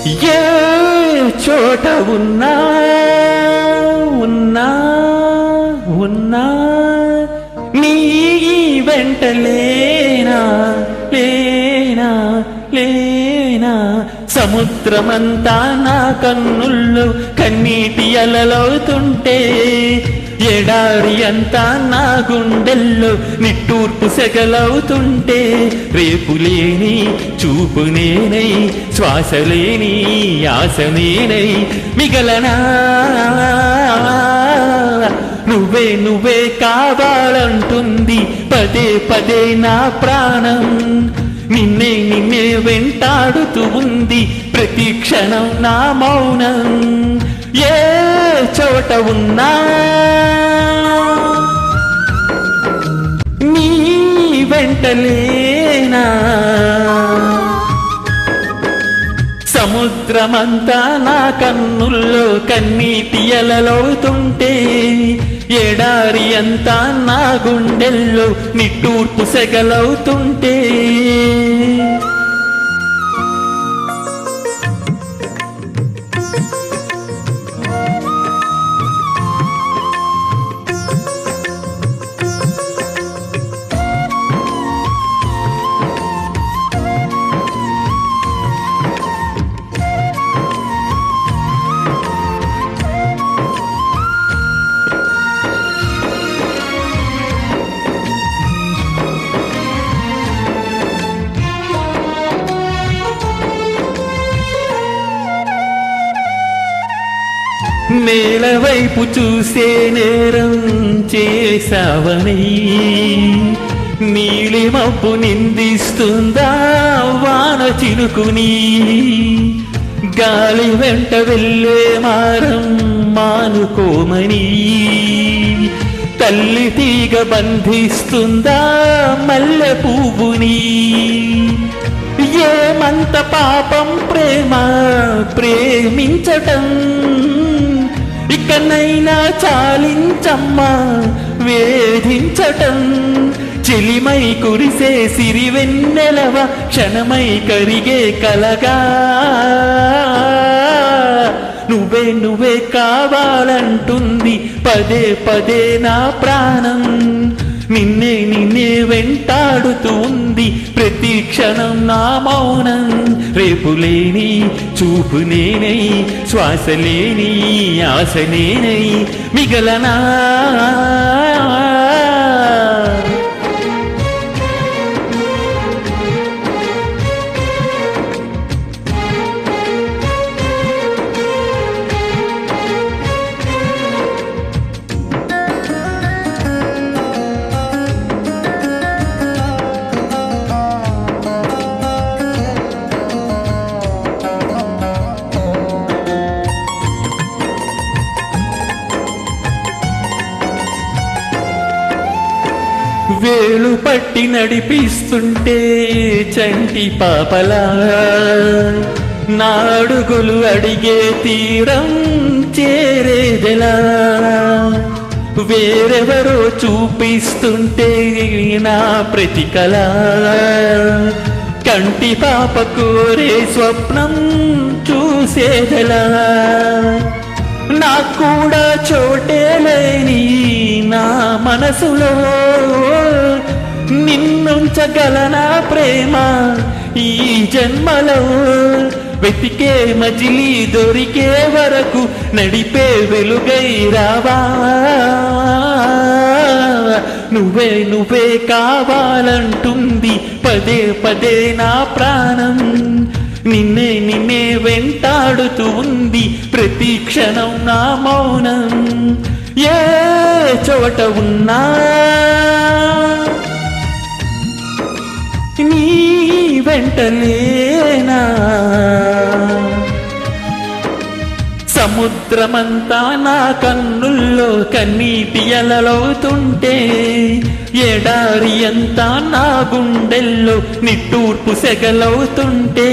ఏ చోట ఉన్నా ఉన్నా ఉన్నా నీ వెంట లేనా లేనా లేనా సముద్రమంతా నా కన్నుల్లో కన్నీటి అలలవుతుంటే ఎడారి అంతా నా గుండెల్లో నిట్టూర్పు సెగలవుతుంటే రేపు లేని చూపు నేనై శ్వాస లేని ఆశ నేనై మిగలనా నువ్వే నువ్వే కావాలంటుంది పదే పదే నా ప్రాణం నిన్నే నిన్నే వెంటాడుతూ ఉంది ప్రతి క్షణం నా మౌనం ఏ చోట ఉన్నా నీ వెంటలేనా సముద్రమంతా నా కన్నుల్లో కన్నీటి అలలవుతుంటే ఎడారి అంతా నా గుండెల్లో నిట్టూర్పు సెగలవుతుంటే నేల వైపు చూసే నేరం చేసావని నీలి మబ్బు నిందిస్తుందా వాన చినుకుని గాలి వెంట వెళ్ళే మారం మానుకోమని తల్లి తీగ బంధిస్తుందా మల్లె పువ్వుని ఏమంత పాపం ప్రేమ ప్రేమించటం ఇకనైనా చాలించమ్మా వేధించటం చెలిమై కురిసే సిరివెన్నెలవ క్షణమై కరిగే కలగా నువ్వే నువ్వే కావాలంటుంది పదే పదే నా ప్రాణం నిన్నే నిన్నే వెంటాడుతూ ఉంది ప్రతి క్షణం నా మౌనం రేపు లేని చూపు నేనై శ్వాస లేని ఆశ నేనై మిగలనా వేలు పట్టి నడిపిస్తుంటే చంటి పాపలా నా అడుగులు అడిగే తీరం చేరేదెలా వేరెవరో చూపిస్తుంటే నా ప్రతికల కంటి పాప కోరే స్వప్నం చూసేదెలా నాకు కూడా చోటే లేని నా మనసులో నిన్నుంచగలనా ప్రేమ ఈ జన్మలో వెతికే మజిలీ దొరికే వరకు నడిపే వెలుగై రావా నువ్వే నువ్వే కావాలంటుంది పదే పదే నా ప్రాణం నిన్నే నిన్నే వెంటాడుతూ ఉంది ప్రతి క్షణం నా మౌనం ఏ చోట ఉన్నా నీ వెంటలేనా సముద్రమంతా నా కన్నుల్లో కన్నీటి అలలవుతుంటే ఎడారి అంతా నా గుండెల్లో నిట్టూర్పు సెగలవుతుంటే